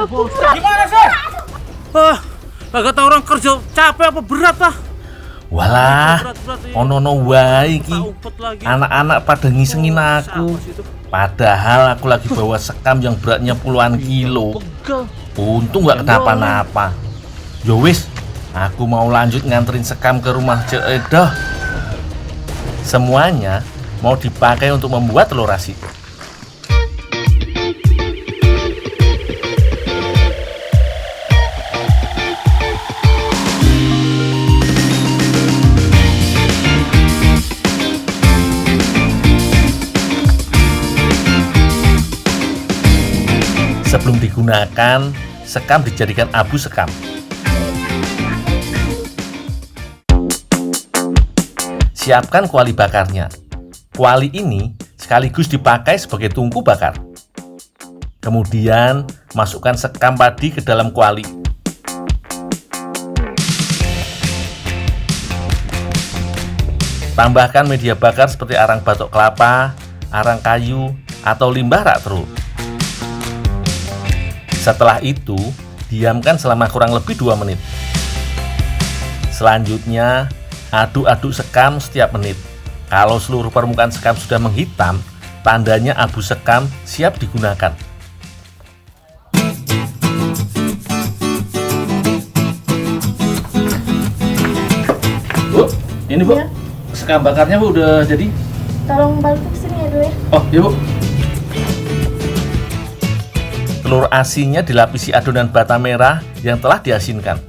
Gimana sih? Kagak tahu orang kerja capek apa berat ah. Walah, ono wae iki. Anak-anak pada ngisengin aku. Padahal aku lagi bawa sekam yang beratnya puluhan kilo. Untung gak kenapa-napa. Yowis, aku mau lanjut nganterin sekam ke rumah Cek Edo. Semuanya mau dipakai untuk membuat telur asin. Sebelum digunakan, sekam dijadikan abu sekam. Siapkan kuali bakarnya. Kuali ini sekaligus dipakai sebagai tungku bakar. Kemudian, masukkan sekam padi ke dalam kuali. Tambahkan media bakar seperti arang batok kelapa, arang kayu, atau limbah rak telur. Setelah itu, diamkan selama kurang lebih 2 menit. Selanjutnya, aduk-aduk sekam setiap menit. Kalau seluruh permukaan sekam sudah menghitam, tandanya abu sekam siap digunakan. Bu, ini Bu, ya. Sekam bakarnya Bu udah jadi. Tolong balik ke sini ya dulu ya. Oh, iya Bu. Telur asinnya dilapisi adonan bata merah yang telah diasinkan.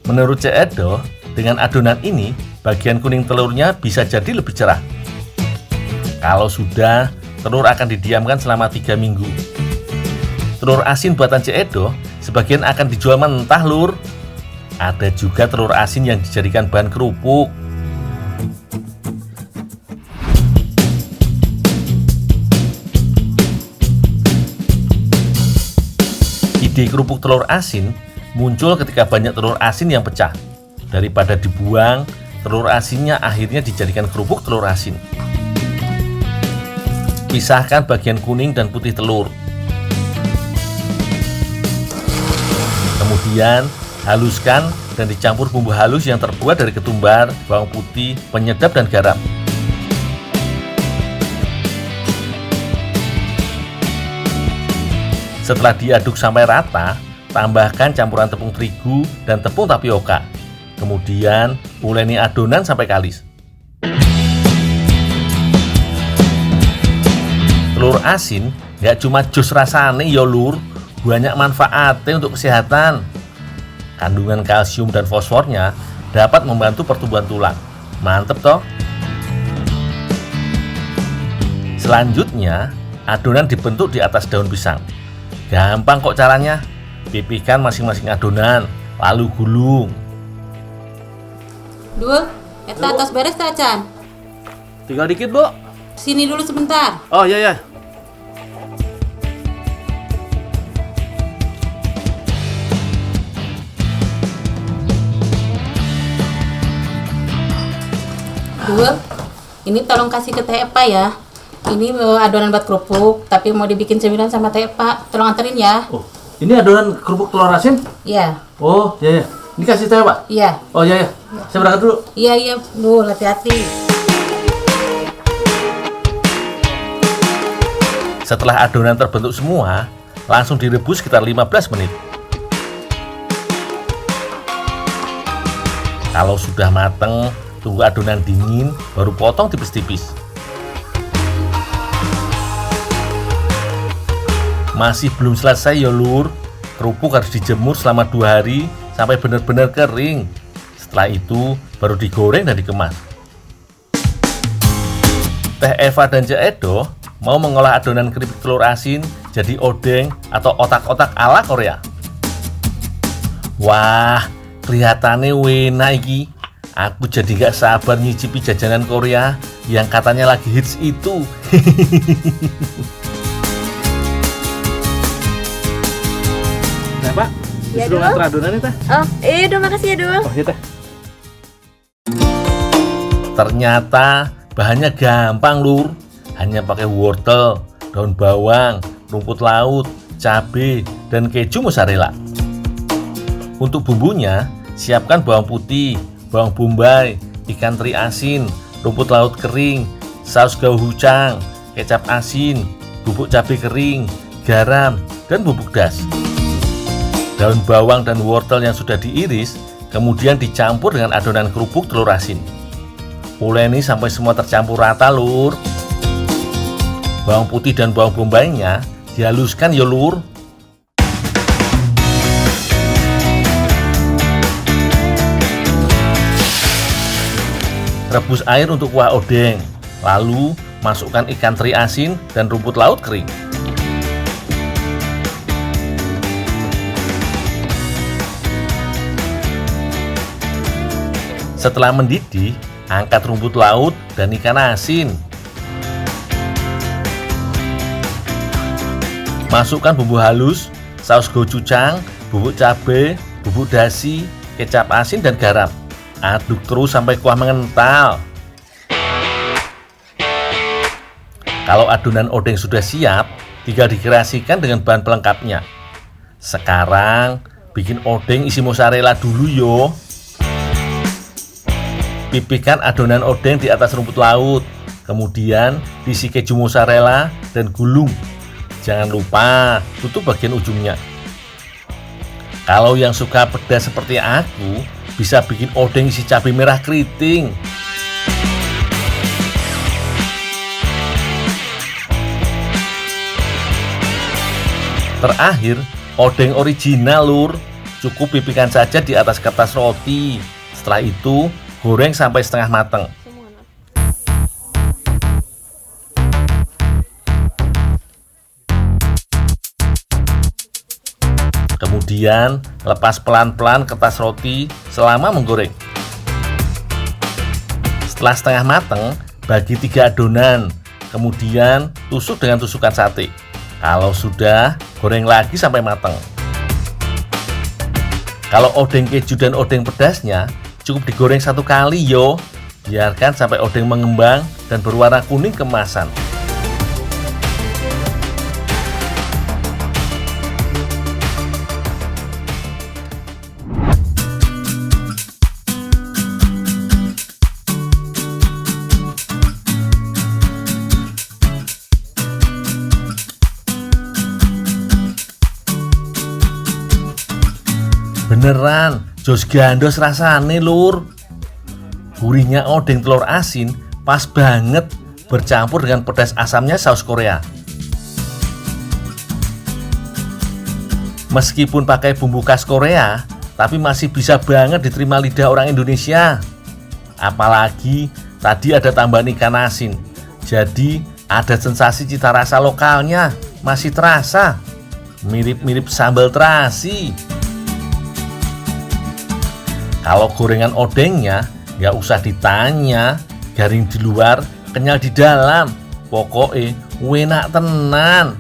Menurut Cek Edo, dengan adonan ini, bagian kuning telurnya bisa jadi lebih cerah. Kalau sudah, telur akan didiamkan selama 3 minggu. Telur asin buatan Cek Edo, sebagian akan dijual mentah, Lur. Ada juga telur asin yang dijadikan bahan kerupuk. Ide kerupuk telur asin muncul ketika banyak telur asin yang pecah. Daripada dibuang, telur asinnya akhirnya dijadikan kerupuk telur asin. Pisahkan bagian kuning dan putih telur. Kemudian, haluskan dan dicampur bumbu halus yang terbuat dari ketumbar, bawang putih, penyedap, dan garam. Setelah diaduk sampai rata, tambahkan campuran tepung terigu dan tepung tapioka. Kemudian, uleni adonan sampai kalis. Telur asin nggak cuma jus rasane ya Lur, banyak manfaatnya untuk kesehatan. Kandungan kalsium dan fosfornya dapat membantu pertumbuhan tulang. Mantep toh? Selanjutnya, adonan dibentuk di atas daun pisang. Gampang kok caranya. Pipihkan masing-masing adonan, lalu gulung. Dul, eta atas beres tak, Can? Tinggal dikit, Bu. Sini dulu sebentar. Oh, iya. Dul, ini tolong kasih ke Teh Epa ya. Ini adonan buat kerupuk, tapi mau dibikin cemilan sama Teh Epa. Tolong anterin ya. Oh, ini adonan kerupuk telur asin? Iya. Oh, iya. Ini kasih Teh, Pak? Iya. Oh, iya. Saya berangkat dulu. Iya, Dul, hati-hati. Setelah adonan terbentuk semua, langsung direbus sekitar 15 menit. Kalau sudah mateng, tunggu adonan dingin, baru potong tipis-tipis. Masih belum selesai ya Lur. Kerupuk harus dijemur selama 2 hari sampai benar-benar kering. Setelah itu baru digoreng dan dikemas. Teh Eva dan Cek Edo mau mengolah adonan keripik telur asin jadi odeng atau otak-otak ala Korea. Wah, kelihatannya enak iki. Aku jadi gak sabar nyicipi jajanan Korea yang katanya lagi hits itu. Nah, Pak, Ya, disuruh Dul. nganter adonan nih, Teh. Oh, iya dong, makasih ya Dul. Oh, iya, Teh. Ternyata bahannya gampang Lur. Hanya pakai wortel, daun bawang, rumput laut, cabai, dan keju mozzarella. Untuk bumbunya, siapkan bawang putih, bawang bombay, ikan teri asin, rumput laut kering, saus gochujang, kecap asin, bubuk cabai kering, garam, dan bubuk das. Daun bawang dan wortel yang sudah diiris kemudian dicampur dengan adonan kerupuk telur asin. Uleni sampai semua tercampur rata, Lur. Bawang putih dan bawang bombaynya dihaluskan ya, Lur. Rebus air untuk kuah odeng, lalu masukkan ikan teri asin dan rumput laut kering. Setelah mendidih, angkat rumput laut dan ikan asin. Masukkan bumbu halus, saus gochujang, bubuk cabai, bubuk dasi, kecap asin, dan garam. Aduk terus sampai kuah mengental. Kalau adonan odeng sudah siap, tinggal dikreasikan dengan bahan pelengkapnya. Sekarang, bikin odeng isi mozzarella dulu yo. Pipihkan adonan odeng di atas rumput laut, kemudian diisi keju mozzarella dan gulung. Jangan lupa tutup bagian ujungnya. Kalau yang suka pedas seperti aku, bisa bikin odeng isi cabai merah keriting. Terakhir, odeng original, Lur. Cukup pipihkan saja di atas kertas roti. Setelah itu, goreng sampai setengah matang. Kemudian lepas pelan-pelan kertas roti selama menggoreng. Setelah setengah matang, bagi 3 adonan. Kemudian tusuk dengan tusukan sate. Kalau sudah, goreng lagi sampai matang. Kalau odeng keju dan odeng pedasnya, cukup digoreng 1 kali yo. Biarkan sampai odeng mengembang dan berwarna kuning keemasan. Beneran, jos gandos rasane, Lur. Gurihnya odeng telur asin pas banget bercampur dengan pedas asamnya saus Korea. Meskipun pakai bumbu khas Korea, tapi masih bisa banget diterima lidah orang Indonesia. Apalagi tadi ada tambahan ikan asin. Jadi ada sensasi cita rasa lokalnya masih terasa. Mirip-mirip sambal terasi. Kalau gorengan odengnya, nggak usah ditanya, garing di luar, kenyal di dalam. Pokoknya enak tenan.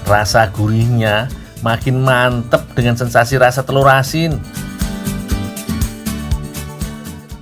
Rasa gurihnya makin mantep dengan sensasi rasa telur asin.